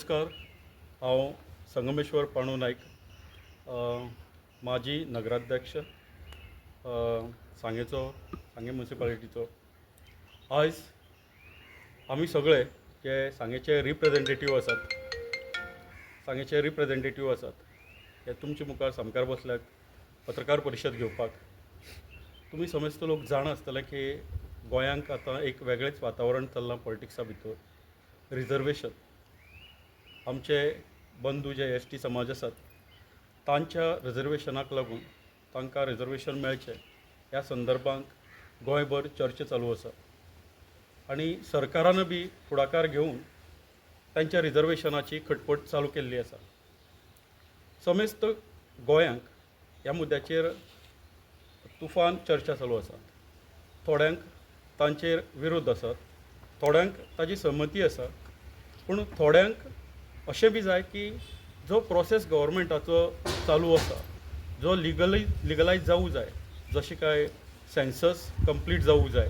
नमस्कार. हांव संगमेश्वर पांडू नायक, माजी नगराध्यक्ष सांगे म्युनिसिपालिटीचो. आयज आमी सगळे जे सांगेचे रिप्रेझेंटेटीव आसात हे तुमचे मुखार सामकार बसल्यात पत्रकार परिशद घेवपाक. तुमी समेस्त लोक जाण आसतले की गोंयांक आतां एक वेगळेंच वातावरण चल्लां पॉलिटिक्सा भितर. रिजर्वेशन, आमचे बंधू जे एस टी समाज आसात तांच्या रिजर्वेशनाक लागून तांकां रिजर्वेशन मेळचें ह्या संदर्भांत गोंयभर चर्चा चालू आसा आनी सरकारान बी फुडाकार घेवन तांच्या रिजर्वेशनाची खटपट चालू केल्ली आसा. समेस्त गोंयांक ह्या मुद्द्याचेर तुफान चर्चा चालू आसा. थोड्यांक तांचेर विरोध आसात, थोड्यांक ताजी सहमती आसा, पूण थोड्यांक अशें बी जाय की जो प्रोसेस गव्हर्मेंटाचो चालू आसा, जो लिगलायज जावूं जाय, जशें काय सेन्सस कंप्लीट जावूं जाय,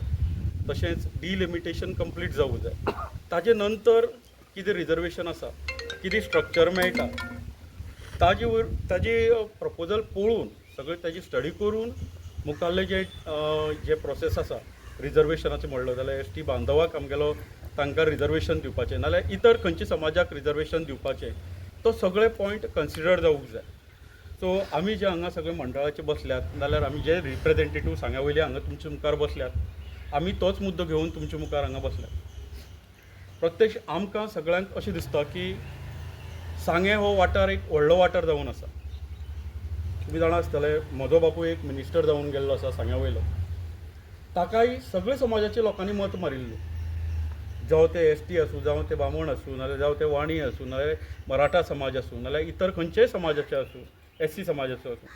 तशेंच डिलिमिटेशन कंप्लीट जावूं जाय, ताजे नंतर कितें रिजर्वेशन आसा, कितें स्ट्रक्चर मेळटा, ताजी प्रपोजल पळोवन सगळें ताजी स्टडी करून मुखाल्ले जे प्रोसेस आसा रिजर्वेशनाचें म्हणलो जाल्यार एस टी बांधवाक आमगेलो तांकां रिजर्वेशन दिवपाचें नाल्यार इतर खंयच्या समाजाक रिजर्वेशन दिवपाचें, तो सगळे पॉयंट कन्सिडर जावूंक जाय. सो आमी जे हांगा सगळे मंडळाचे बसल्यात नाल्यार आमी जे रिप्रेझेंटेटीव सांग्या वयले हांगा तुमच्या मुखार बसल्यात, आमी तोच मुद्दो घेवन तुमच्या मुखार हांगा बसल्यात. प्रत्यक्ष आमकां सगळ्यांक अशें दिसता की सांगे हो वाठार एक व्हडलो वाठार जावन आसा. तुमी जाणा आसतले म्हजो बापूय एक मिनिस्टर जावन गेल्लो आसा सांग्या वयलो. ताकाय सगळे समाजाच्या लोकांनी मत मारिल्लें, जावं ते एस टी आसूं, जावं ते बामण आसूं, नाल्यार जावं ते वाणी आसूं, नाल्यार मराठा समाज आसूं, नाल्यार इतर खंयचेय समाजाचे आसूं, एस सी समाजाचो आसूं,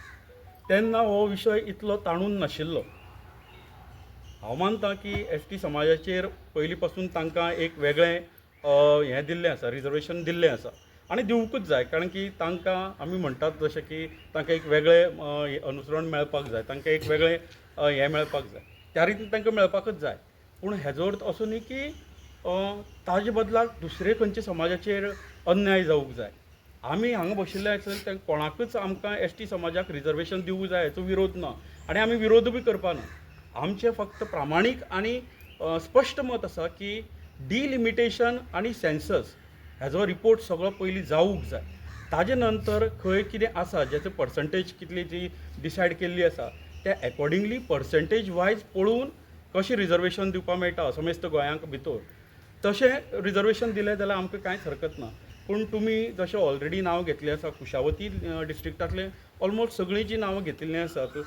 तेन्ना हो विशय इतलो ताणून नाशिल्लो. हांव मानतां की एस टी समाजाचेर पयलीं पासून तांकां एक वेगळें हें दिल्लें आसा, रिजर्वेशन दिल्लें आसा आनी दिवूंकूच जाय. कारण की तांकां आमी म्हणटात जशें की तांकां एक वेगळें अनुसरण मेळपाक जाय, तांकां एक वेगळें हें मेळपाक जाय, त्या रितीन तांकां मेळपाकच जाय. पूण हेजो अर्थ असो न्ही की ताजे बदलाक दुसरे खंयच्या समाजाचेर अन्याय जावंक जाय. आमी हांगा बशिल्ले आसत ते कोणाकूच आमकां एस टी समाजाक रिजर्वेशन दिवूंक जाय हाचो विरोध ना आनी आमी विरोध बी करपाना. आमचें फक्त प्रामाणीक आनी स्पश्ट मत आसा की डिलिमिटेशन आनी सेन्सस हेजो रिपोर्ट सगळो पयलीं जावूंक जाय. ताजे नंतर खंय कितें आसा जेचो पर्संटेज कितली जी डिसायड केल्ली आसा त्या एकॉर्डिंगली पर्संटेज वायज पळोवन कशें रिजर्वेशन दिवपाक मेळटा समेस्त गोंयांक भितर, तशें रिजर्वेशन दिलें जाल्यार आमकां कांयच हरकत ना. पूण तुमी जशें ऑलरेडी नांव घेतलें आसा, कुशावती डिस्ट्रिक्टांतले ऑलमोस्ट सगळीं जीं नांवां घेतिल्लीं आसात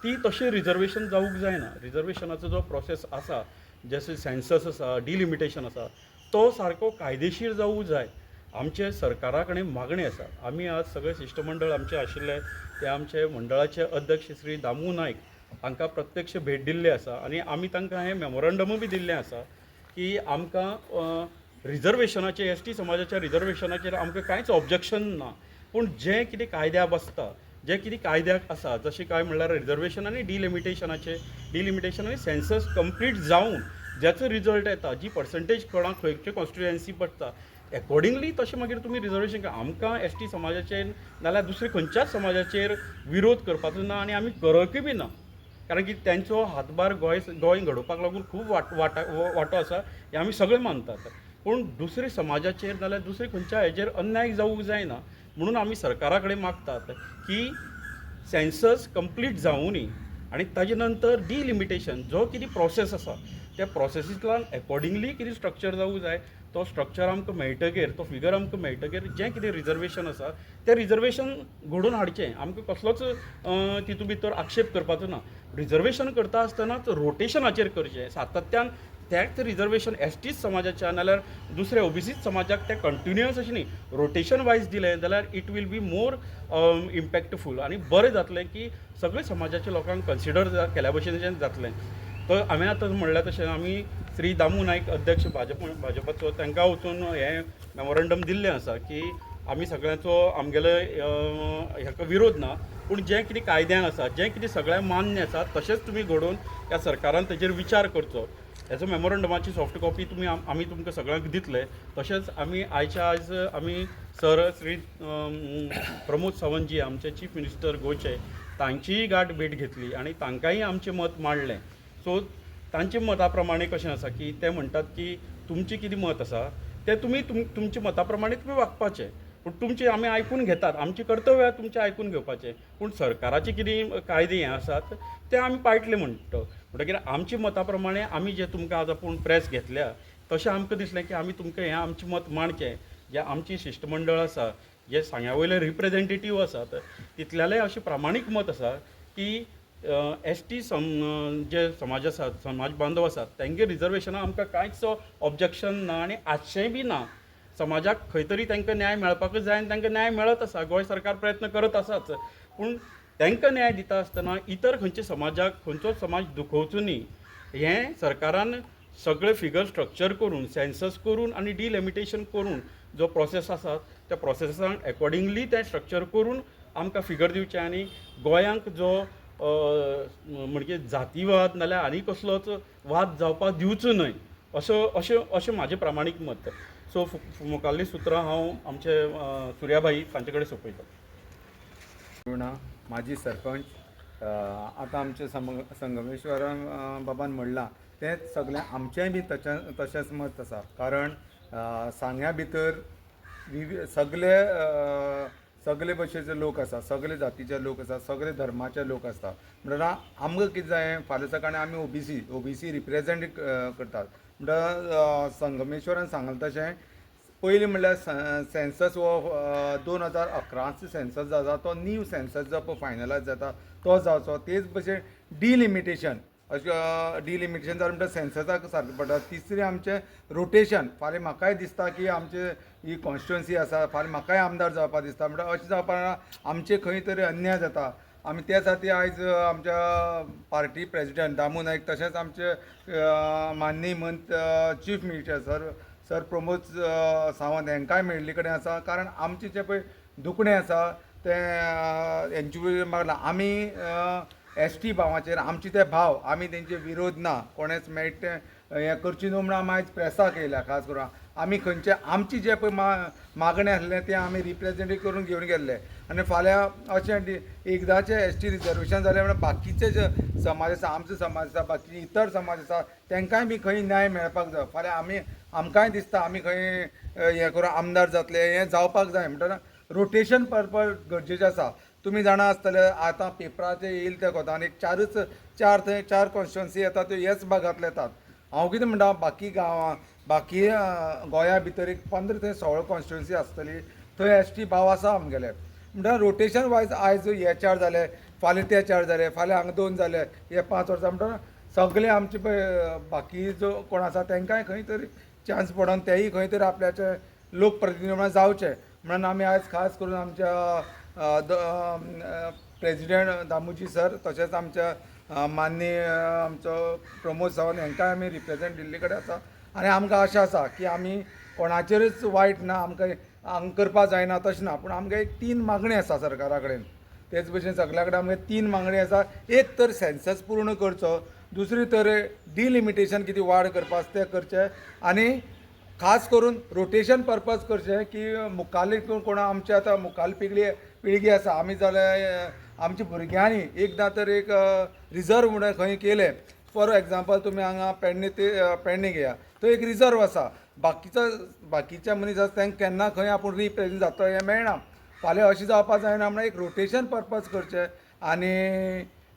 ती तशें रिजर्वेशन जावूंक जायना. रिजर्वेशनाचो जो प्रोसेस आसा, जशें सेन्सस आसा, डिलिमिटेशन आसा, तो सारको कायदेशीर जावूंक जाय. आमचे सरकारा कडेन मागणी आसा. आमी आज सगळे शिश्टमंडळ आमचे आशिल्ले ते आमचे मंडळाचे अध्यक्ष श्री दामू नायक हांकां प्रत्यक्ष भेट दिल्ली आसा आनी आमी तांकां हें मेमोरंडमूय बी दिल्लें आसा की आमकां रिजर्वेशनाचेर, एस टी समाजाच्या रिजर्वेशनाचेर आमकां कांयच ऑब्जेक्शन ना. पूण जें कितें कायद्याक बसता, जें कितें कायद्याक आसा, जशें काय म्हणल्यार रिजर्वेशन आनी डिलिमिटेशन आनी सेन्सस कंप्लीट जावन जेचो रिजल्ट येता, जी पर्संटेज कोणाक खंयचे कॉन्स्टिट्युएन्सी पडटा एकॉर्डिंगली तशें मागीर तुमी रिजर्वेशन आमकां एस टी समाजाचेर नाल्यार दुसरे खंयच्याच समाजाचेर विरोध करपाचो ना आनी आमी करकय बी ना. कारण की तेंचो हातभार गोंय घडोवपाक लागून खूब वांटो आसा हें आमी सगळे मानतात. पूण दुसरे समाजाचेर नाल्यार दुसरे खंयच्या हेजेर अन्याय जावूंक जायना म्हणून आमी सरकारा कडेन मागतात की सेन्सस कंप्लीट जावूनी आनी ताजे नंतर डिलिमिटेशन जो कितें प्रोसेस आसा त्या प्रोसेसींतल्यान एकॉर्डिंगली कितें स्ट्रक्चर जावूंक जाय, तो स्ट्रक्चर आमकां मेळटकीर, तो फिगर आमकां मेळटकीर जें कितें रिजर्वेशन आसा तें रिजर्वेशन घडोवन हाडचें. आमकां कसलोच तितून भितर आक्षेप करपाचो ना. रिजर्वेशन करता आसतनाच रोटेशनाचेर करचें, सातत्यान त्याच रिजर्वेशन एस टी समाजाच्या नाल्यार दुसऱ्या ओबीसी समाजाक ते कंटिन्युअस अशें न्ही, रोटेशन वायज दिलें जाल्यार it will be more impactful आनी बरें जातलें की सगळे समाजाच्या लोकांक कन्सिडर केल्या भशेन जातलें. तर हांवें आतां म्हणल्या तशें आमी श्री दामू नायक अध्यक्ष भाजपाचो तांकां वचून हें मेमोरंडम दिल्लें आसा की आमी सगळ्यांचो आमगेलो हेका विरोध ना, पूण जें कितें कायद्यान आसा, जें कितें सगळ्यांक मान्य आसा तशेंच तुमी घडोवन ह्या सरकारान तेजेर विचार करचो. हेजो मेमोरंडमाची सॉफ्ट कॉपी आमी तुमकां सगळ्यांक दितले. तशेंच आमी आयच्या आयज आमी सर श्री प्रमोद सावंत जी आमचे चीफ मिनिस्टर गोंयचे तांचीय गाठ भेट घेतली आनी तांकांय आमचें मत मांडलें. सो तांचे मता प्रमाणे कशें आसा की ते म्हणटात की तुमचें कितें मत आसा तें तुमच्या मता प्रमाणे तुमी वागपाचें. पूण तुमचें आमी आयकून घेतात, आमचें कर्तव्य तुमचें आयकून घेवपाचें. पूण सरकाराचे कितें कायदे हें आसात ते आमी पाळटले म्हणटा. म्हणटकीर आमच्या मता प्रमाणे आमी जे तुमकां आज आपूण प्रेस घेतल्या तशें आमकां दिसलें की आमी तुमकां हें आमचें मत मांडचें. जे आमची शिश्टमंडळ आसा, जे सांग्या वयले रिप्रेझेंटेटीव आसात, तितल्यालें अशें प्रामाणीक मत आसा की ST जे समाज आसात, समाज बांदव आसात, तांगे रिजर्वेशनां आमकां कांयच ऑब्जेक्शन ना आनी आजचेंय बी ना. समाजाक खंय तरी तांकां न्याय मेळपाकूच जाय आनी तांकां न्याय मेळत आसा. गोंय सरकार प्रयत्न करत आसाच. पूण तांकां न्याय दिता आसतना इतर खंयच्या समाजाक खंयचोच समाज दुखोवचो न्ही. हें सरकारान सगळे फिगर स्ट्रक्चर करून, सेन्सस करून आनी डिलिमिटेशन करून जो प्रोसेस आसा त्या प्रोसेसाक अकॉर्डिंगली तें स्ट्रक्चर करून आमकां फिगर दिवचें आनी गोंयांक जो म्हणजे जातीवाद नाल्यार आनी कसलोच वाद जावपाक दिवचो न्हय अशें म्हाजें प्रामाणीक मत. सो मुखाल्ली सुत्रां हांव आमचे सुर्याबाई हांचे कडेन सोंपयतां. माजी सरपंच आतां आमचे संगमेश्वरान बाबान म्हणलां तें सगळें आमचेंय बी तशेंच मत आसा. कारण सांग्या भितर सगळे भशेचे लोक आसा, सगळे जातीचे लोक आसा, सगळे धर्माचे लोक आसता. म्हणल्यार आमकां कितें जाय, फाल्यां सकाळीं आमी ओबीसी रिप्रेझेंट करतात. म्हणल्यार संगमेश्वरान सांगलें तशें पयलीं म्हणल्यार सेन्सस हो 2011चो सेन्सस जो आसा तो नीव सेन्सस जो पळय फायनलायज जाता तो जावचो. तेच भशेन डिलिमिटेशन डिलिमिटेशन जालें म्हणटा सेन्ससाक सारकें पडटा. तिसरी आमचें रोटेशन. फाल्यां म्हाकाय दिसता की आमचे ही कॉन्स्टिट्युएन्सी आसा, फाल्यां म्हाकाय आमदार जावपाक दिसता. म्हणटा अशें जावपा ना आमचे खंय तरी अन्याय जाता. आमी त्या खातीर आयज आमच्या पार्टी प्रेजिडेंट दामू नायक तशेंच आमचे माननीय chief minister sir Pramod Sawant हांकांय मेळिल्ले कडेन आसा. कारण आमचें जें पळय दुखणें आसा तें हेंचे मागला. आमी ST भावाचेर आमचे ते भाव आमी तेंचे विरोध ना, कोणेच मेळट हें करची न्हू म्हणून आमी आयज प्रेसाक येयल्या. खास करून आमी खंयचे आमची जे पळय मागणें आसलें तें आमी रिप्रेझेंट करून घेवन गेल्ले. आनी फाल्यां अशें एकदांचें ST रिजर्वेशन जालें म्हणल्यार बाकीचे जे समाज आसा, आमचो समाज आसा, बाकी इतर समाज आसा तांकांय बी खंय न्याय मेळपाक जाय. फाल्यां आमकांय दिसता आमी खंय हें करून आमदार जातले, हें जावपाक जाय. म्हणटना रोटेशन पर्पज गरजेचें आसा. तुमी जाणा आसतले आतां पेपराचेर येयले त्या कोतान एक चार कॉन्स्टिट्युएन्सी येता त्यो ह्याच भागांतले येतात. हांव कितें म्हणटा, बाकी गांवां बाकी गोंया भितर एक 15 ते 16 कॉन्स्टिट्युएन्सी आसतली, थंय ST भाव आसा आमगेले. म्हणटा रोटेशन वायज आयज हे 4 जाले, फाल्यां ते 4 जाले, फाल्यां हांगा 2 जाले, हे 5 वर्सां. म्हणटा सगळे आमचे पळय बाकी जो कोण आसा तांकांय खंय तरी चान्स पडोन तेय खंय तरी आपल्याचे लोकप्रतिनिधी म्हणून जावचे म्हणून आमी आयज खास करून आमच्या प्रेजिडेंट दामूजी सर तशेंच आमच्या माननीय आमचो प्रमोद सावंत हांकांय आमी रिप्रेझेंट दिल्ले कडेन आसा. आनी आमकां आशा आसा की आमी कोणाचेरच वायट ना, आमकां हांगा करपाक जायना तशें ना. पूण आमकां एक 3 मागणी आसा सरकारा कडेन. तेच भशेन सगल्या कडेन आमकां 3 मागणी आसा. एक तर सेन्सस पूर्ण करचो, दुसरी तर डिलिमिटेशन कितें वाड करपाक तें करचें, आनी खास करून रोटेशन पर्पज करचें की मुखाल्ली कोण आमचे आतां मुखाल पिळगी आसा, आमी जाल्यार आमच्या भुरग्यांनी एकदां तर एक रिजर्व म्हणून खंय केलें. फॉर एग्जाम्पल तुमी हांगा पेडणे घेया, थंय एक रिजर्व आसा. बाकीच्या मनीस आसा तांकां केन्ना खंय आपूण रिप्रेझेंट जाता हें मेळना. फाल्यां अशें जावपाक जायना म्हणून एक रोटेशन पर्पज करचें. आनी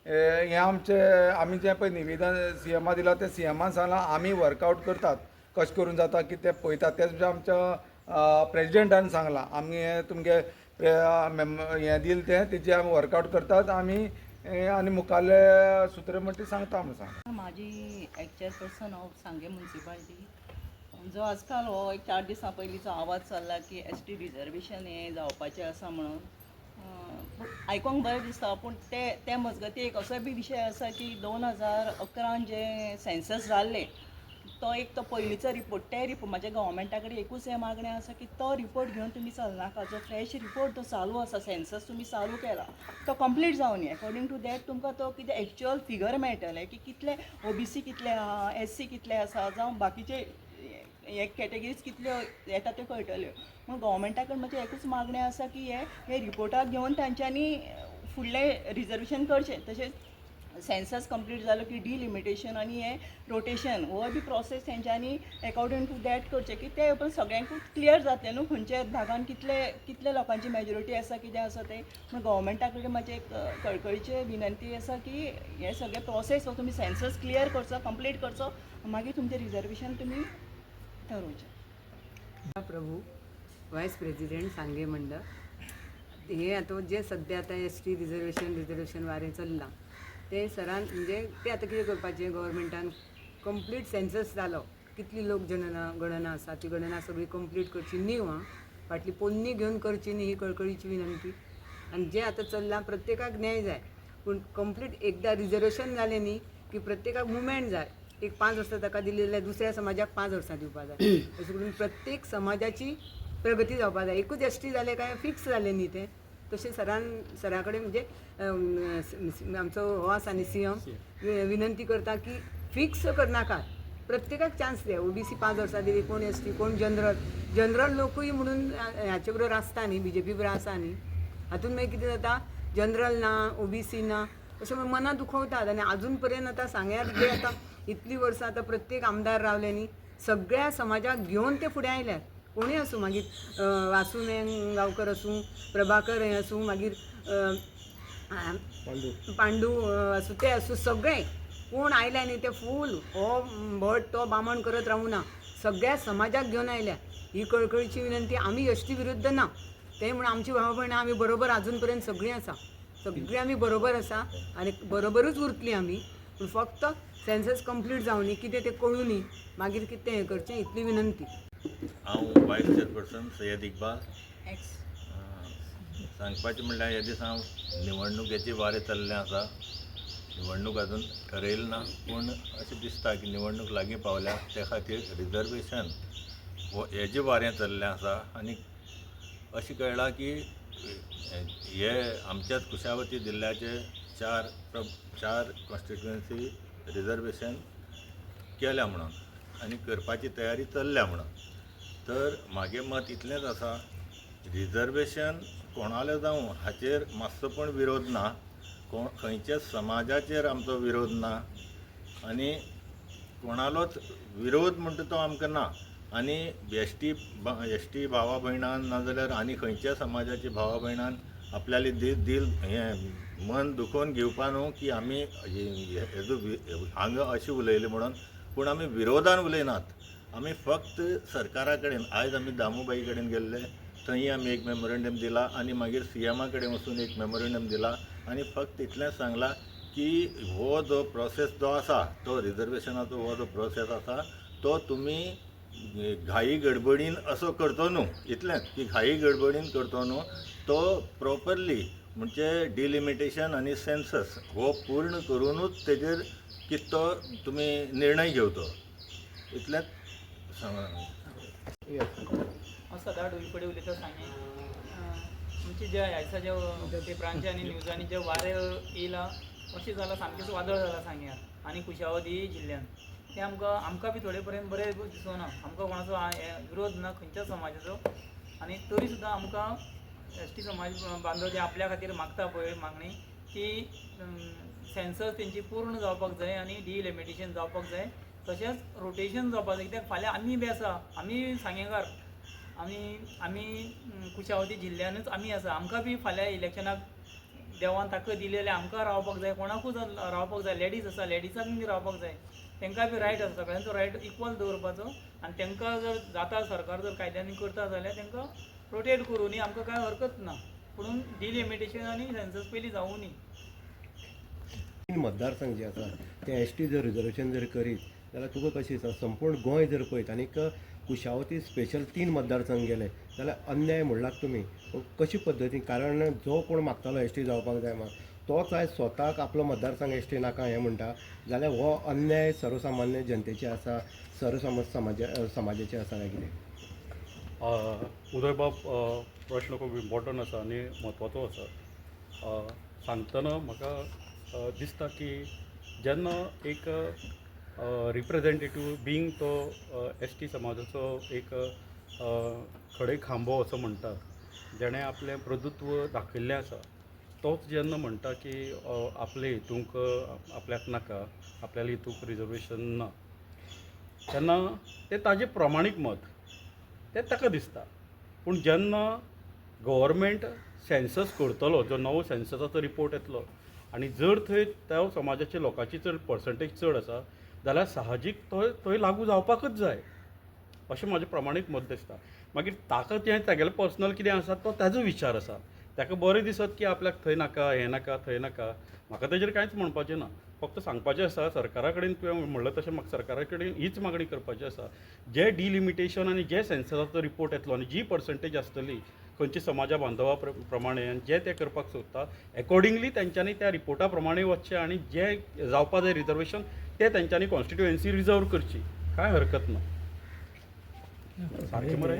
हें आमी जें पळय निवेदन CMा दिलां तें CMान सांगलां आमी वर्कआवट करतात, कशें करून जाता कितें तें पळयतात. तेच आमच्या प्रेजिडेंटान सांगलां आमी हें तुमगे हें दिलें तेजें आमी वर्कआवट करतात आमी आनी मुखाल्ले सुत्र म्हणटा सांगता म्हणून सांग. म्हाजी चेअरपर्सन ऑफ सांगे म्युनिसिपालिटी जो आजकाल हो एक 4 दिसां पयलींचो आवाज चल्ला की ST रिजर्वेशन हें जावपाचें आसा म्हणून आयकोंक बरें दिसता. पूण ते मजगती एक असोय बी विशय आसा की 2011 जे सेन्सस जाल्ले तो पयलींचो रिपोर्ट म्हाज्या गव्हर्मेंटा कडेन एकूच हें मागणें आसा की तो रिपोर्ट घेवन तुमी चलनाका. जो फ्रेश रिपोर्ट तो चालू आसा, सेन्सस तुमी चालू केला, तो कंप्लीट जावन अकॉर्डिंग टू दॅट तुमकां तो कितें एक्चुअल फिगर मेळटलें की कितले ओबीसी कितले आहा, एससी कितले आसा, जावं बाकीचे हे कॅटेगरीज कितल्यो येता त्यो कळटल्यो. म्हूण गव्हर्मेंटा कडेन म्हजें एकूच मागणें आसा की हे रिपोर्टाक घेवन तांच्यांनी फुडलें रिजर्वेशन करचें. तशेंच सेन्सस कंप्लीट जालो की डिलिमिटेशन आनी हे रोटेशन हो बी प्रोसेस तेंच्यांनी अकॉर्डिंग टू दॅट करचें की ते पण सगळ्यांकूच क्लियर जातलें न्हू खंयच्या भागान कितले लोकांची मेजॉरिटी आसा, कितें आसा तें. म्हण गव्हर्मेंटा कडेन म्हाजें एक कळकळीचें विनंती आसा की हे सगळे प्रोसेस हो तुमी सेन्सस क्लियर करचो, कंप्लीट करचो, मागीर तुमचें रिजर्वेशन तुमी ठरोवचें. प्रभू व्हायस प्रेसिडेंट सांगे मंडळ. हे आता जे सध्या आता एस टी रिजर्वेशन वारें चल्लां ते सरान म्हणजे ते आतां कितें करपाचें गव्हर्मेंटान कंप्लीट सेन्सस जालो, कितली लोक गणना आसा ती गणना सगळी कंप्लीट करची न्ही. फाटली पोन्नी घेवन करची न्ही ही कळकळीची विनंती. आनी जें आतां चल्लां प्रत्येकाक न्याय जाय, पूण कंप्लीट एकदां रिजर्वेशन जालें न्ही की प्रत्येकाक मुवमेंट जाय. एक 5 वर्सां ताका दिली जाल्यार दुसऱ्या समाजाक 5 वर्सां दिवपा जाय. अशें करून प्रत्येक समाजाची प्रगती जावपा जाय. एकूच एस टी जालें काय फिक्स जालें न्ही तें. तशें सरा कडेन म्हणजे आमचो हो आसा न्ही CM विनंती करता की फिक्स करनाकात, प्रत्येकाक चान्स दिया. ओबीसी 5 वर्सां दिली, कोण एस टी, कोण जनरल लोकूय म्हणून ह्याचे बरोबर आसता न्ही, BJP बरोबर आसा न्ही. हातून मागीर कितें जाता, जनरल ना, ओबीसी ना अशें मनां दुखवतात. आनी आजून पर्यंत आतां सांग्यार जे आतां इतलीं वर्सां आतां प्रत्येक आमदार रावले न्ही, सगळ्या समाजाक घेवन ते फुडें आयल्यात. कोणूय आसूं, मागीर वासू गांवकर आसूं, प्रभाकर हें आसूं, मागीर पांडू आसूं, ते आसूं, सगळे कोण आयल्या न्ही ते फूल हो भट तो बामण करत रावूना, सगळ्या समाजाक घेवन आयल्या. ही कळकळीची विनंती. आमी एस टी विरुद्ध ना, ते म्हण आमची भाव भयणां आमी बरोबर आजून पर्यंत सगळीं आसा, सगळीं आमी बरोबर आसा आनी बरोबरूच उरतलीं आमी. पूण फक्त सेन्सस कंप्लीट जावं न्ही, कितें तें कळूं न्ही, मागीर कितें हें करचें इतली विनंती. हांव वायस चेअरपर्सन सय्यद इकबाल. एक्स सांगपाचें म्हणल्यार हे दीस हांव निवडणुकेची वारें चल्लें आसा. निवडणूक अजून ठरयली ना, पूण अशें दिसता की निवडणूक लागीं पावल्या ते खातीर रिजर्वेशन हेजें वारें चल्लें आसा. आनी अशें कळ्ळां की हे आमच्याच कुशावती जिल्ल्याचे 4 कॉन्स्टिट्युएन्सी रिजर्वेशन केल्या म्हणून आनी करपाची तयारी चल्ल्या म्हणून. तर म्हाजें मत इतलेंच आसा, रिजर्वेशन कोणालें जावं हाचेर मातसो पण विरोध ना, खंयच्याच समाजाचेर आमचो विरोध ना आनी कोणालोच विरोध म्हणटा तो आमकां ना. आनी एस टी भावा भयणान नाजाल्यार आनी खंयच्या समाजाची भावा भयणान आपल्याली दिल हें मन दुखोवन घेवपा न्हू की आमी हेजो हांगा अशें उलयलें म्हणून. पूण आमी विरोधान उलयनात. आमी फक्त सरकारा कडेन आयज आमी दामूबाई कडेन गेल्ले, थंय आमी एक मेमोरेंडम दिला आनी मागीर CM कडेन वचून एक मेमोरेंडम दिला आनी फक्त इतलेंच सांगलां की हो जो प्रोसेस जो आसा, तो रिजर्वेशनाचो हो जो प्रोसेस आसा तो तुमी घाई गडबडीन असो करचो न्हू. इतलेंच की घाई गडबडीन करचो न्हू, तो प्रॉपरली म्हणजे डिलिमिटेशन आनी सेन्सस हो पूर्ण करूनच तेजेर कितें तो तुमी निर्णय घेवचो. इतलेंच सांगलां. हांव सदां डोलपडे उलयता सांगे. आमचे जे ह्या जे पेपरांचे आनी न्यूजांनी जे वारें येयला अशें जालां, सामकेंच वादळ जालां सांग्यार आनी कुशावती जिल्ल्यान. ते आमकां बी थोडे पर्यंत बरें दिसना. आमकां कोणाचो विरोध ना खंयच्याच समाजाचो. आनी तरी सुद्दां आमकां एस टी समाज बांदव जे आपल्या खातीर मागता पळय मागणी की सेन्सस तेंची पूर्ण जावपाक जाय आनी डिलिमिटेशन जावपाक जाय, तशेंच रोटेशन जावपाक जाय. कित्याक फाल्यां आमी बी आसा, आमी सांगेकार, आमी कुशावती जिल्ल्यानूच आमी आसा. आमकां बी फाल्यां इलेक्शनाक देवान ताकद दिली जाल्यार आमकां रावपाक जाय, कोणाकूच रावपाक जाय. लेडीज आसा, लेडिजांक बी रावपाक जाय. तांकां बी रायट आसा, सगळ्यांचो रायट इक्वल दवरपाचो. आनी तांकां जर जाता, सरकार जर कायद्यांनी करता जाल्यार तांकां रोटेट करूं न्ही, आमकां कांय हरकत ना. पूण डिलिमिटेशन आनी सेन्सस पयलीं जावूं न्ही. 3 मतदारसंघ जे आसा ते एस टी जर रिजर्वेशन जर करीत जाल्यार तुका कशें दिसता, संपूर्ण गोंय जर पळयत आनीक कुशावती स्पेशल 3 मतदारसंघ गेले जाल्यार अन्याय म्हणलात तुमी कशे पद्दतीन. कारण जो कोण मागतालो एस टी जावपाक जाय तोच आयज स्वताक आपलो मतदारसंघ एस टी नाका हें म्हणटा जाल्यार हो अन्याय सर्वसामान्य जनतेचे आसा समाजाचे आसा काय कितें? उदय बाब प्रश्न खूब इम्पॉर्टंट आसा आनी म्हत्वाचो आसा. सांगतना म्हाका दिसता की जेन्ना एक रिप्रेझेंटेटीव बिंग तो एस टी समाजाचो एक खडे खांबो असो म्हणटात, जेणें आपलें प्रभुत्व दाखयल्लें आसा, तोच जेन्ना म्हणटा की आपले हितूंक आपल्याक नाका, आपल्याला हितूंक रिजर्वेशन ना, तेन्ना तें ताजें प्रमाणीक मत तें ताका दिसता. पूण जेन्ना गव्हर्मेंट सेन्सस करतलो, जो नवो सेन्ससाचो रिपोर्ट येतलो, आनी जर थंय त्या समाजाच्या लोकांची जर पर्संटेज चड आसा जाल्यार साहजीक थंय लागू जावपाकच जाय अशें म्हाजें प्रमाणीक मत दिसता. मागीर ताका जें तागेलें पर्सनल कितें आसा तो ताजो विचार आसा. ताका बरें दिसत की आपल्याक थंय नाका, हें नाका, थंय नाका, म्हाका तेजेर कांयच म्हणपाचें ना. फक्त सांगपाचें आसा सरकारा कडेन तुवें म्हणलें तशें म्हाका सरकारा कडेन हीच मागणी करपाची आसा. जे डिलिमिटेशन आनी जे सेन्ससाचो रिपोर्ट येतलो आनी जी पर्संटेज आसतली खंयची समाजा बांदवा प्रमाणे आनी जे ते करपाक सोदता एकॉर्डिंगली तेंच्यांनी त्या रिपोर्टा प्रमाणे वचचें आनी जे जावपा जाय रिजर्वेशन ते तेंच्यांनी कॉन्स्टिट्युएन्सी रिजर्व करची, कांय हरकत ना. सारकें मरे.